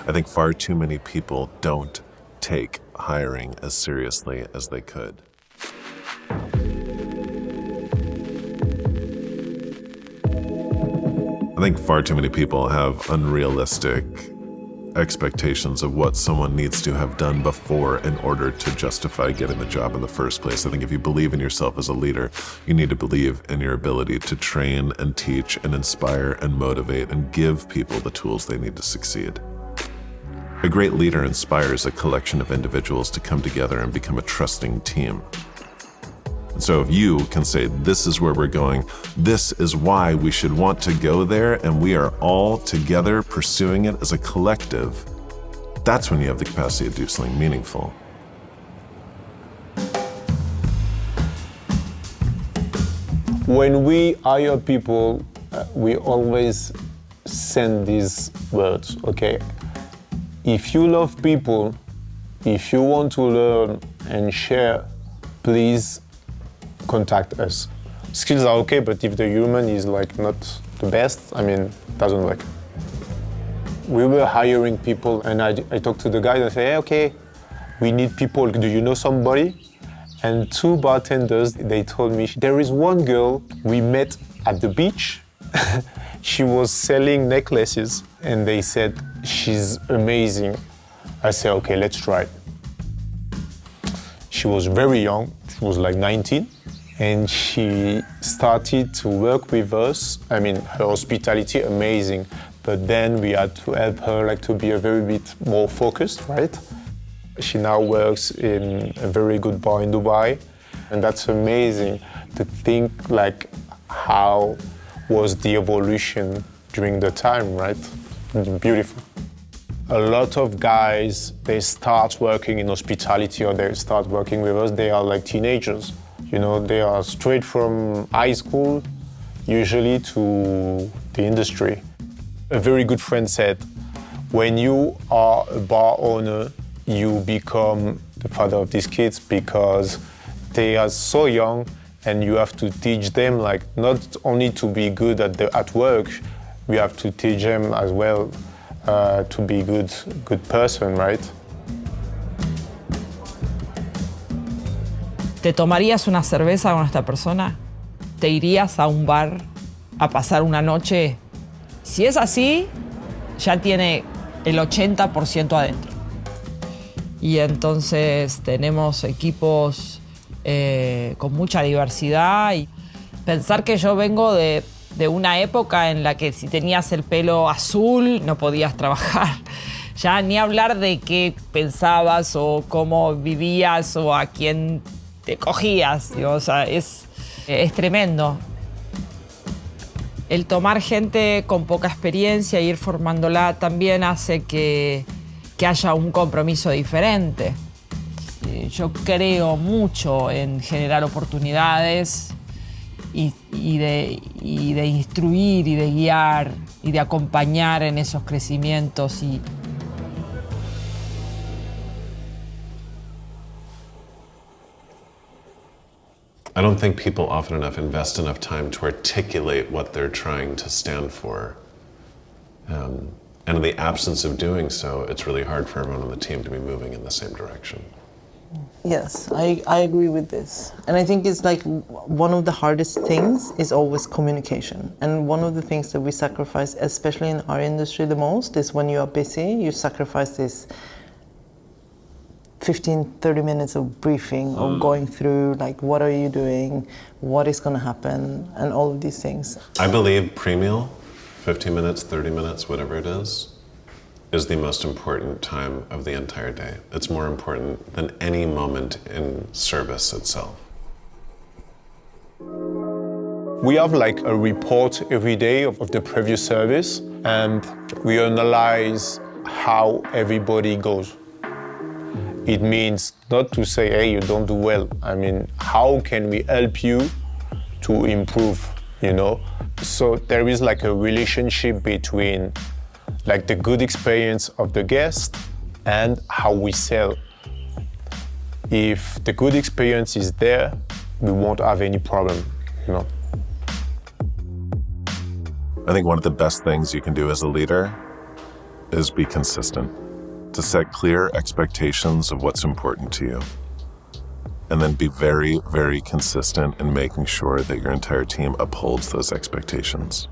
I think far too many people don't take hiring as seriously as they could. I think far too many people have unrealistic expectations of what someone needs to have done before in order to justify getting the job in the first place. I think if you believe in yourself as a leader, you need to believe in your ability to train and teach and inspire and motivate and give people the tools they need to succeed. A great leader inspires a collection of individuals to come together and become a trusting team. And so if you can say, this is where we're going, this is why we should want to go there, and we are all together pursuing it as a collective, that's when you have the capacity to do something meaningful. When we hire people, we always send these words, okay? If you love people, if you want to learn and share, please contact us. Skills are okay, but if the human is like not the best, it doesn't work. We were hiring people and I talked to the guys and say, hey, okay, we need people, do you know somebody? And two bartenders, they told me, there is one girl we met at the beach. She was selling necklaces and they said, she's amazing. I said, okay, let's try it. She was very young, she was like 19, and she started to work with us. Her hospitality, amazing, but then we had to help her to be a very bit more focused, right? She now works in a very good bar in Dubai, and that's amazing to think how was the evolution during the time, right? It's beautiful. A lot of guys, they start working in hospitality or they start working with us, they are like teenagers. They are straight from high school, usually to the industry. A very good friend said, when you are a bar owner, you become the father of these kids because they are so young and you have to teach them not only to be good at work, we have to teach them as well to be good person, right? ¿Te tomarías una cerveza con esta persona? ¿Te irías a un bar a pasar una noche? Si es así, ya tiene el 80% adentro. Y entonces tenemos equipos con mucha diversidad y pensar que yo vengo de una época en la que si tenías el pelo azul no podías trabajar. Ya ni hablar de qué pensabas o cómo vivías o a quién te cogías. Es tremendo. El tomar gente con poca experiencia e ir formándola también hace que haya un compromiso diferente. Yo creo mucho en generar oportunidades y de instruir y de guiar y de acompañar en esos crecimientos. I don't think people often enough invest enough time to articulate what they're trying to stand for. And in the absence of doing so, it's really hard for everyone on the team to be moving in the same direction. Yes, I agree with this. And I think it's one of the hardest things is always communication. And one of the things that we sacrifice, especially in our industry the most, is when you are busy, you sacrifice this 15-30 minutes of briefing, of going through what are you doing, what is going to happen, and all of these things. I believe pre-meal, 15 minutes, 30 minutes, whatever it is the most important time of the entire day. It's more important than any moment in service itself. We have a report every day of the previous service, and we analyze how everybody goes. It means not to say, hey, you don't do well. How can we help you to improve, So there is a relationship between the good experience of the guest and how we sell. If the good experience is there, we won't have any problem, I think one of the best things you can do as a leader is be consistent, to set clear expectations of what's important to you, and then be very, very consistent in making sure that your entire team upholds those expectations.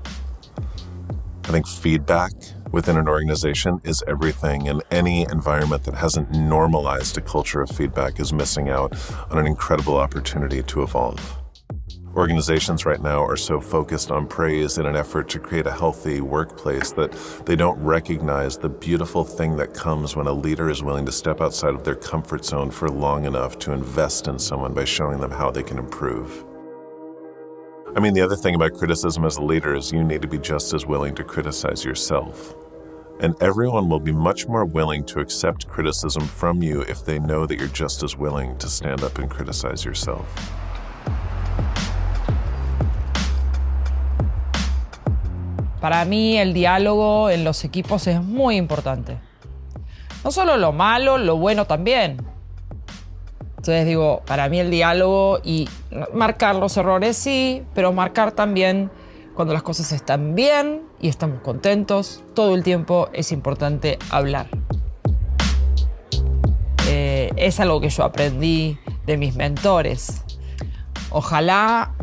I think feedback within an organization is everything, and any environment that hasn't normalized a culture of feedback is missing out on an incredible opportunity to evolve. Organizations right now are so focused on praise in an effort to create a healthy workplace that they don't recognize the beautiful thing that comes when a leader is willing to step outside of their comfort zone for long enough to invest in someone by showing them how they can improve. I mean, the other thing about criticism as a leader is you need to be just as willing to criticize yourself. And everyone will be much more willing to accept criticism from you if they know that you're just as willing to stand up and criticize yourself. Para mí el diálogo en los equipos es muy importante. No solo lo malo, lo bueno también. Entonces digo, para mí el diálogo y marcar los errores sí, pero marcar también cuando las cosas están bien y estamos contentos. Todo el tiempo es importante hablar. Es algo que yo aprendí de mis mentores. Ojalá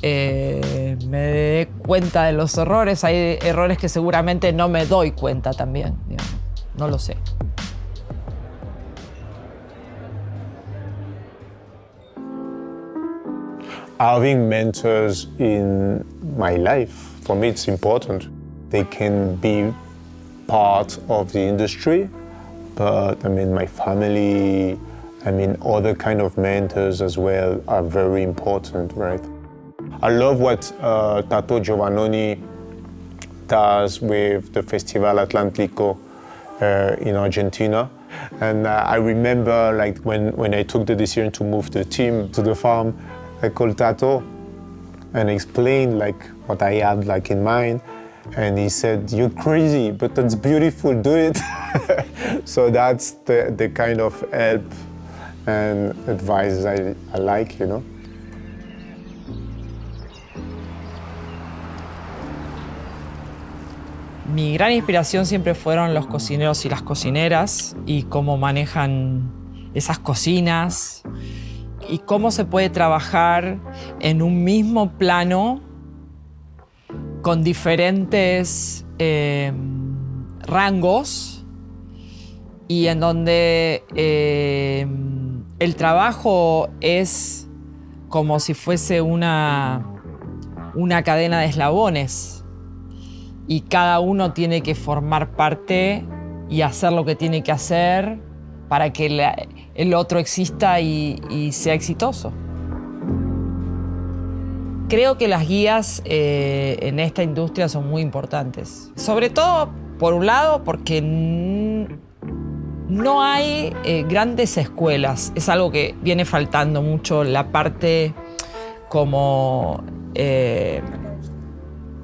me dé cuenta de los errores. Hay errores que seguramente no me doy cuenta también. Digamos. No lo sé. Having mentors in my life, for me it's important. They can be part of the industry, but I mean my family, I mean other kind of mentors as well are very important, right? I love what Tato Giovannoni does with the Festival Atlántico in Argentina. And I remember like when I took the decision to move the team to the farm, I called Tato and explained like what I had like in mind. And he said, "You're crazy, but that's beautiful, do it." So that's the kind of help and advice I like, you know. Mi gran inspiración siempre fueron los cocineros y las cocineras y cómo manejan esas cocinas y cómo se puede trabajar en un mismo plano con diferentes rangos y en donde el trabajo es como si fuese una cadena de eslabones y cada uno tiene que formar parte y hacer lo que tiene que hacer para que el otro exista y sea exitoso. Creo que las guías en esta industria son muy importantes. Sobre todo, por un lado, porque no hay grandes escuelas. Es algo que viene faltando mucho, la parte como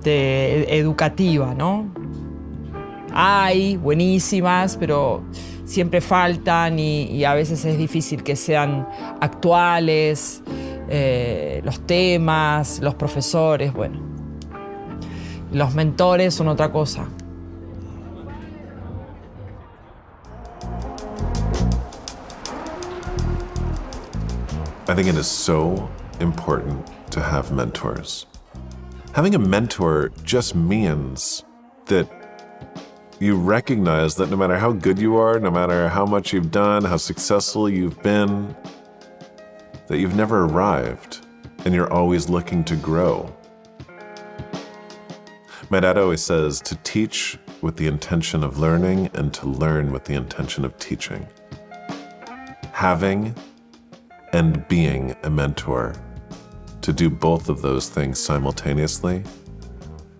educativa, ¿no? Hay buenísimas, pero siempre faltan y a veces es difícil que sean actuales, los temas, los profesores, bueno. Los mentores son otra cosa. I think it is so important to have mentors. Having a mentor just means that you recognize that no matter how good you are, no matter how much you've done, how successful you've been, that you've never arrived and you're always looking to grow. My dad always says to teach with the intention of learning and to learn with the intention of teaching. Having and being a mentor, to do both of those things simultaneously,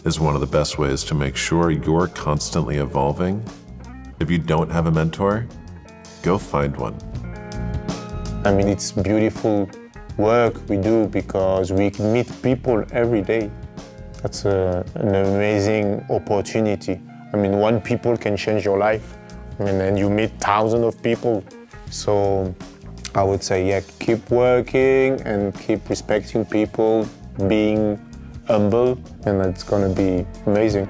is one of the best ways to make sure you're constantly evolving. If you don't have a mentor, go find one. I mean, it's beautiful work we do because we meet people every day. That's an amazing opportunity. I mean, one people can change your life. I mean, and you meet thousands of people. So I would say, yeah, keep working and keep respecting people, being humble, and it's gonna be amazing.